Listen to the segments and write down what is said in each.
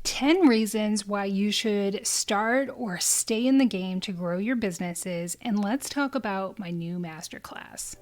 10 reasons why you should start or stay in the game to grow your businesses. And let's talk about my new masterclass.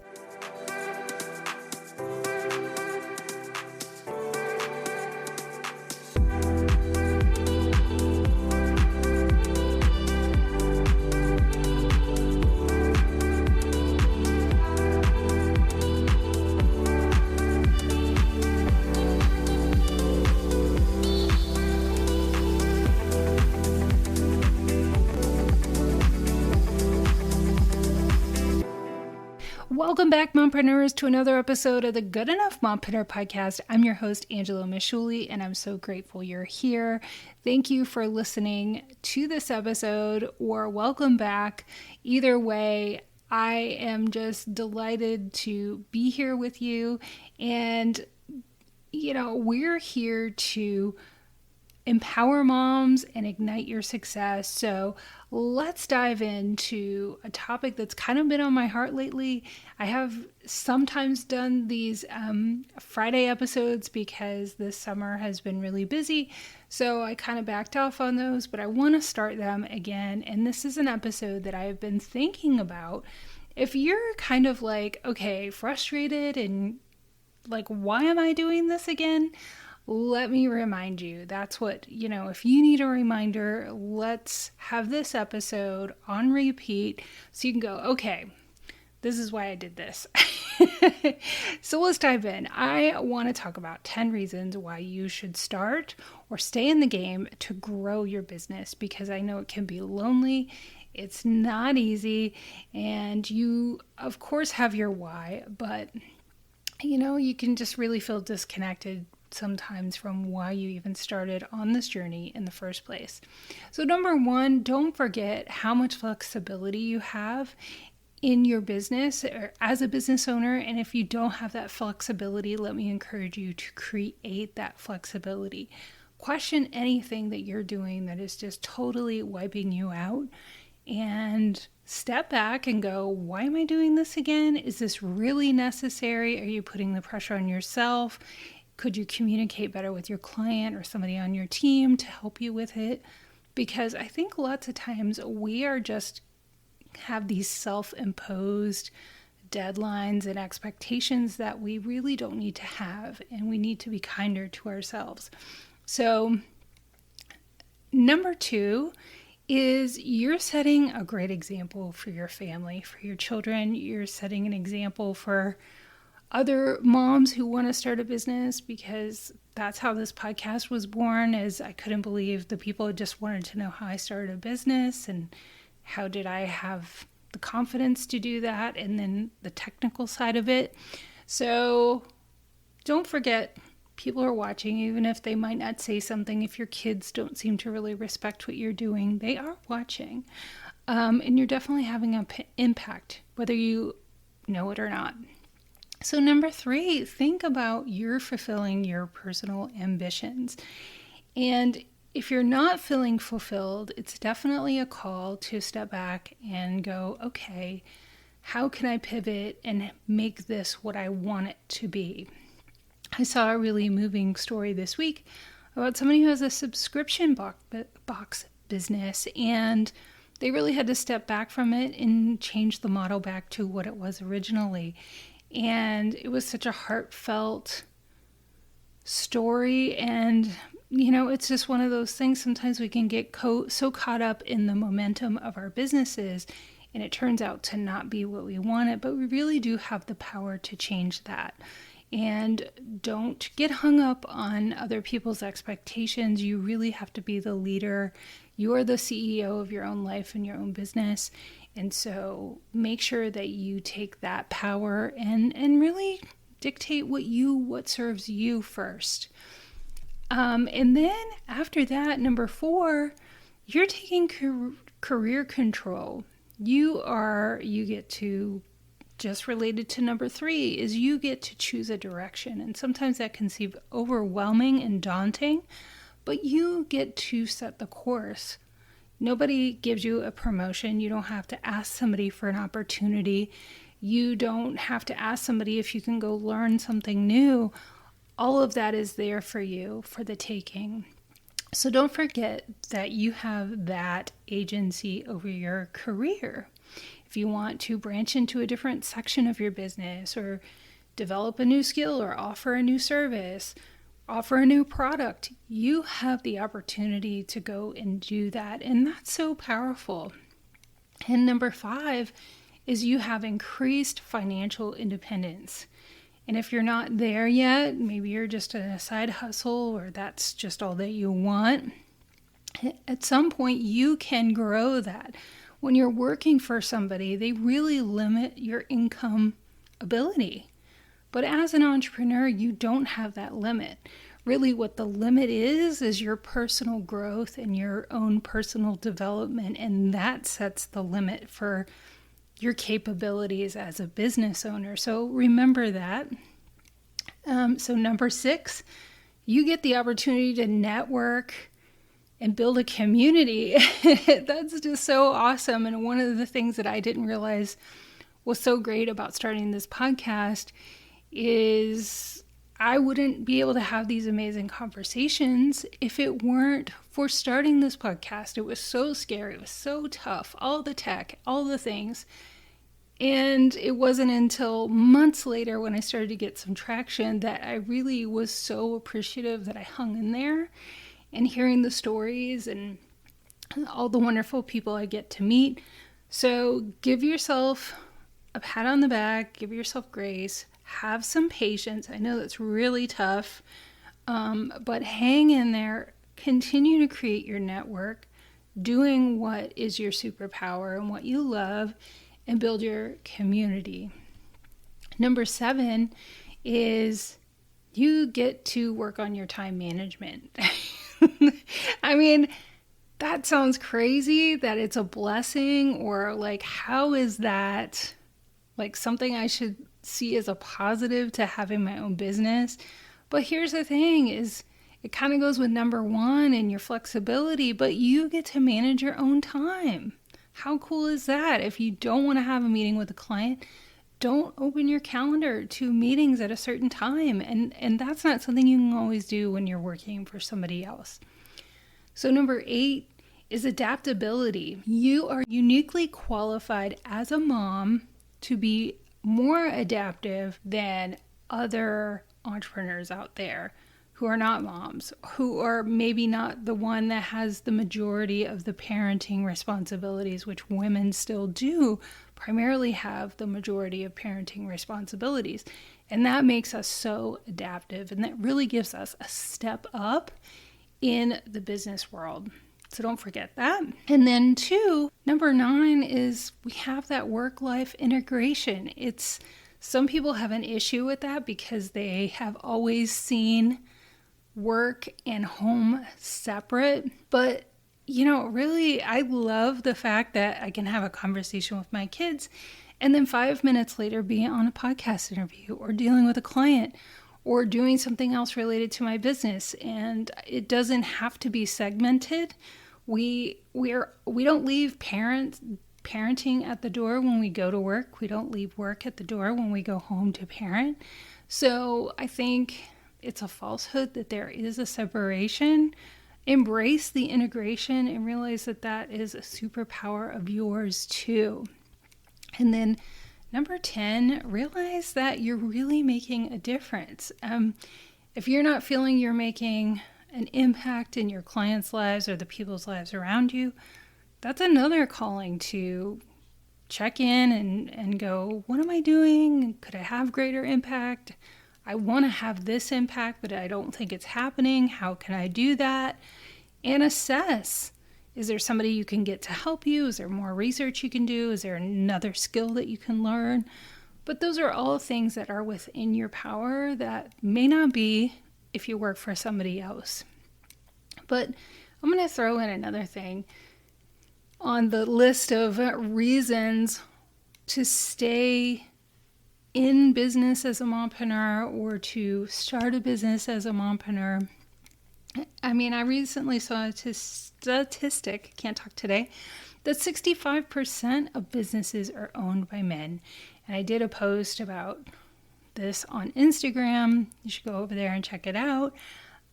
Welcome back, mompreneurs, to another episode of the Good Enough Mompreneur Podcast. I'm your host, Angela Mishuli, and I'm so grateful you're here. Thank you for listening to this episode, or welcome back. Either way, I am just delighted to be here with you. And, we're here to empower moms and ignite your success. So let's dive into a topic that's kind of been on my heart lately. I have sometimes done these Friday episodes because this summer has been really busy. So I kind of backed off on those, but I want to start them again. And this is an episode that I've been thinking about. If you're kind of like, okay, frustrated and like, why am I doing this again? Let me remind you, that's what, if you need a reminder, let's have this episode on repeat so you can go, okay, this is why I did this. So let's dive in. I want to talk about 10 reasons why you should start or stay in the game to grow your business, because I know it can be lonely. It's not easy. And you, of course, have your why, but you can just really feel disconnected sometimes from why you even started on this journey in the first place. So number one, don't forget how much flexibility you have in your business or as a business owner. And if you don't have that flexibility, let me encourage you to create that flexibility. Question anything that you're doing that is just totally wiping you out, and step back and go, why am I doing this again? Is this really necessary? Are you putting the pressure on yourself? Could you communicate better with your client or somebody on your team to help you with it? Because I think lots of times we are just have these self-imposed deadlines and expectations that we really don't need to have, and we need to be kinder to ourselves. So number two is you're setting a great example for your family, for your children. You're setting an example for other moms who want to start a business, because that's how this podcast was born. Is I couldn't believe the people just wanted to know how I started a business and how did I have the confidence to do that, and then the technical side of it. So don't forget, people are watching, even if they might not say something. If your kids don't seem to really respect what you're doing, they are watching. And you're definitely having an impact, whether you know it or not. So number three, think about you're fulfilling your personal ambitions. And if you're not feeling fulfilled, it's definitely a call to step back and go, okay, how can I pivot and make this what I want it to be? I saw a really moving story this week about somebody who has a subscription box business, and they really had to step back from it and change the model back to what it was originally. And it was such a heartfelt story. And, it's just one of those things. Sometimes we can get so caught up in the momentum of our businesses, and it turns out to not be what we wanted, but we really do have the power to change that. And don't get hung up on other people's expectations. You really have to be the leader. You are the CEO of your own life and your own business. And so make sure that you take that power and really dictate what serves you first. And then after that, number four, you're taking career control. You get to, just related to number three, is you get to choose a direction. And sometimes that can seem overwhelming and daunting, but you get to set the course. Nobody gives you a promotion. You don't have to ask somebody for an opportunity. You don't have to ask somebody if you can go learn something new. All of that is there for you for the taking. So don't forget that you have that agency over your career. If you want to branch into a different section of your business or develop a new skill or offer a new service, offer a new product, you have the opportunity to go and do that. And that's so powerful. And number 5 is you have increased financial independence. And if you're not there yet, maybe you're just a side hustle or that's just all that you want, at some point you can grow that. When you're working for somebody, they really limit your income ability. But as an entrepreneur, you don't have that limit. Really what the limit is your personal growth and your own personal development, and that sets the limit for your capabilities as a business owner. So remember that. So number 6, you get the opportunity to network and build a community. That's just so awesome. And one of the things that I didn't realize was so great about starting this podcast is I wouldn't be able to have these amazing conversations if it weren't for starting this podcast. It was so scary. It was so tough. All the tech, all the things. And it wasn't until months later when I started to get some traction that I really was so appreciative that I hung in there, and hearing the stories and all the wonderful people I get to meet. So give yourself a pat on the back, give yourself grace, have some patience. I know that's really tough, but hang in there, continue to create your network, doing what is your superpower and what you love, and build your community. Number 7 is you get to work on your time management. I mean, that sounds crazy that it's a blessing, or like, how is that like something I should see as a positive to having my own business? But here's the thing is it kind of goes with number 1 and your flexibility, but you get to manage your own time. How cool is that? If you don't want to have a meeting with a client, don't open your calendar to meetings at a certain time. And that's not something you can always do when you're working for somebody else. So number 8 is adaptability. You are uniquely qualified as a mom to be more adaptive than other entrepreneurs out there who are not moms, who are maybe not the one that has the majority of the parenting responsibilities, which women still do primarily have the majority of parenting responsibilities. And that makes us so adaptive, and that really gives us a step up in the business world. So don't forget that. And then 2, number 9 is we have that work-life integration. Some people have an issue with that because they have always seen work and home separate. But, really, I love the fact that I can have a conversation with my kids and then 5 minutes later be on a podcast interview or dealing with a client or doing something else related to my business. And it doesn't have to be segmented. We don't leave parenting at the door when we go to work. We don't leave work at the door when we go home to parent. So I think it's a falsehood that there is a separation. Embrace the integration and realize that that is a superpower of yours too. And then number 10, realize that you're really making a difference. If you're not feeling you're making an impact in your clients' lives or the people's lives around you, that's another calling to check in and go, what am I doing? Could I have greater impact? I want to have this impact, but I don't think it's happening. How can I do that? And assess. Is there somebody you can get to help you? Is there more research you can do? Is there another skill that you can learn? But those are all things that are within your power that may not be if you work for somebody else. But I'm going to throw in another thing on the list of reasons to stay in business as a mompreneur or to start a business as a mompreneur. I mean, I recently saw a statistic, can't talk today, that 65% of businesses are owned by men. And I did a post about this on Instagram. You should go over there and check it out.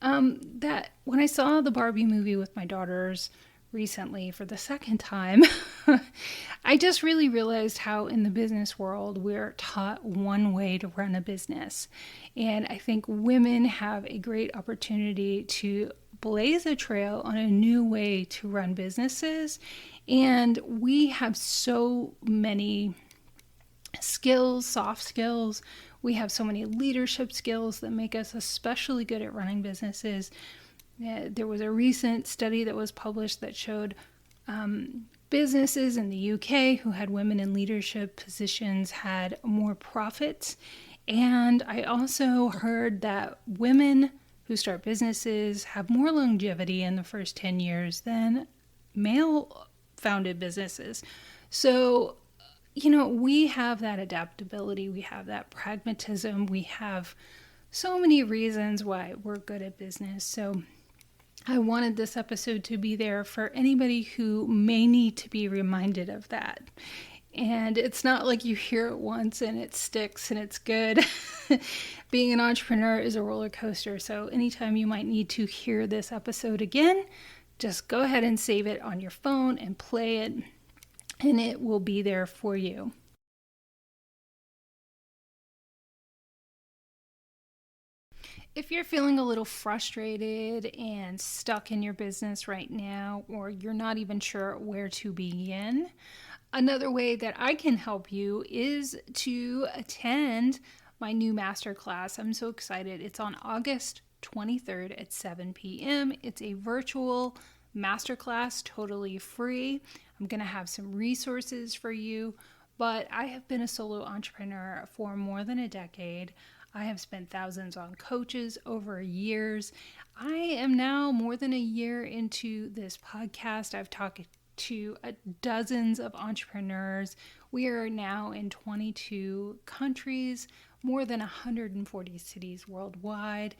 that when I saw the Barbie movie with my daughters recently for the second time, I just really realized how in the business world we're taught one way to run a business. And I think women have a great opportunity to blaze a trail on a new way to run businesses. And we have so many skills, soft skills. We have so many leadership skills that make us especially good at running businesses. There was a recent study that was published that showed businesses in the UK who had women in leadership positions had more profits. And I also heard that women who start businesses have more longevity in the first 10 years than male-founded businesses. So, we have that adaptability, we have that pragmatism, we have so many reasons why we're good at business. So I wanted this episode to be there for anybody who may need to be reminded of that. And it's not like you hear it once and it sticks and it's good. Being an entrepreneur is a roller coaster. So anytime you might need to hear this episode again, just go ahead and save it on your phone and play it, and it will be there for you. If you're feeling a little frustrated and stuck in your business right now, or you're not even sure where to begin, another way that I can help you is to attend my new masterclass. I'm so excited. It's on August 23rd at 7 p.m. It's a virtual masterclass, totally free. I'm going to have some resources for you, but I have been a solo entrepreneur for more than a decade. I have spent thousands on coaches over years. I am now more than a year into this podcast. I've talked to dozens of entrepreneurs. We are now in 22 countries, more than 140 cities worldwide.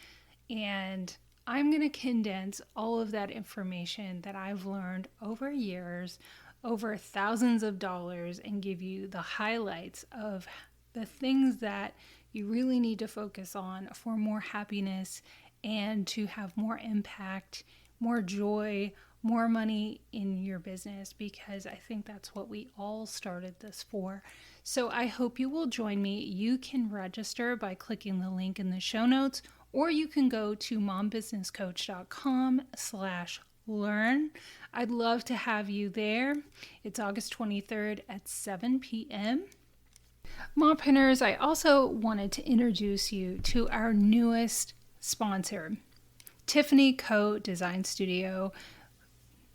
And I'm going to condense all of that information that I've learned over years, over thousands of dollars, and give you the highlights of the things that you really need to focus on for more happiness and to have more impact, more joy, more money in your business, because I think that's what we all started this for. So I hope you will join me. You can register by clicking the link in the show notes, or you can go to mombusinesscoach.com/learn. I'd love to have you there. It's August 23rd at 7 p.m. Mompreneurs, I also wanted to introduce you to our newest sponsor, Tiffany Co. Design Studio,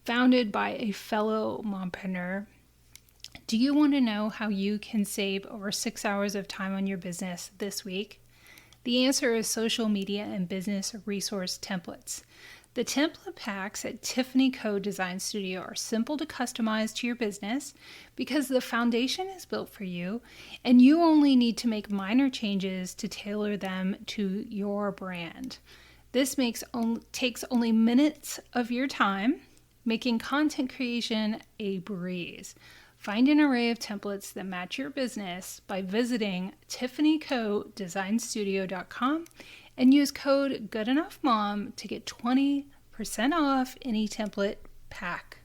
founded by a fellow mompreneur. Do you want to know how you can save over 6 hours of time on your business this week? The answer is social media and business resource templates. The template packs at Tiffany Co. Design Studio are simple to customize to your business because the foundation is built for you, and you only need to make minor changes to tailor them to your brand. This takes only minutes of your time, making content creation a breeze. Find an array of templates that match your business by visiting tiffanycodesignstudio.com and use code GoodEnoughMom to get 20% off any template pack.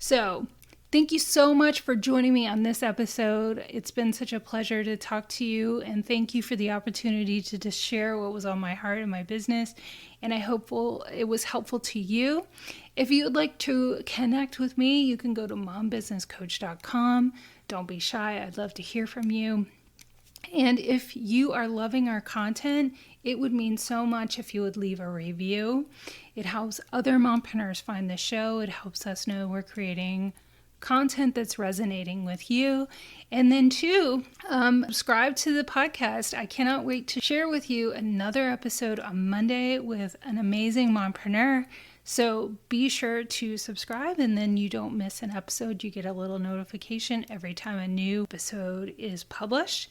So, thank you so much for joining me on this episode. It's been such a pleasure to talk to you, and thank you for the opportunity to just share what was on my heart and my business, and I hope it was helpful to you. If you would like to connect with me, you can go to mombusinesscoach.com. Don't be shy. I'd love to hear from you. And if you are loving our content, it would mean so much if you would leave a review. It helps other mompreneurs find the show. It helps us know we're creating content that's resonating with you. And then two, subscribe to the podcast. I cannot wait to share with you another episode on Monday with an amazing mompreneur. So be sure to subscribe, and then you don't miss an episode. You get a little notification every time a new episode is published.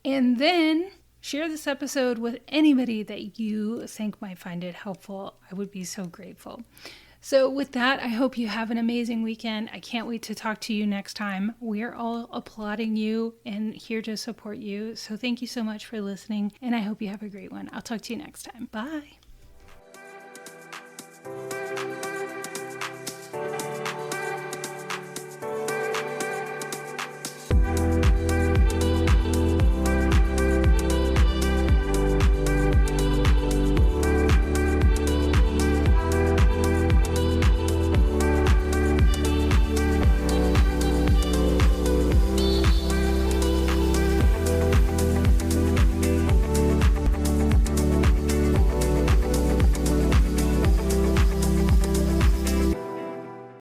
And then share this episode with anybody that you think might find it helpful. I would be so grateful. So with that, I hope you have an amazing weekend. I can't wait to talk to you next time. We are all applauding you and here to support you. So thank you so much for listening, and I hope you have a great one. I'll talk to you next time. Bye.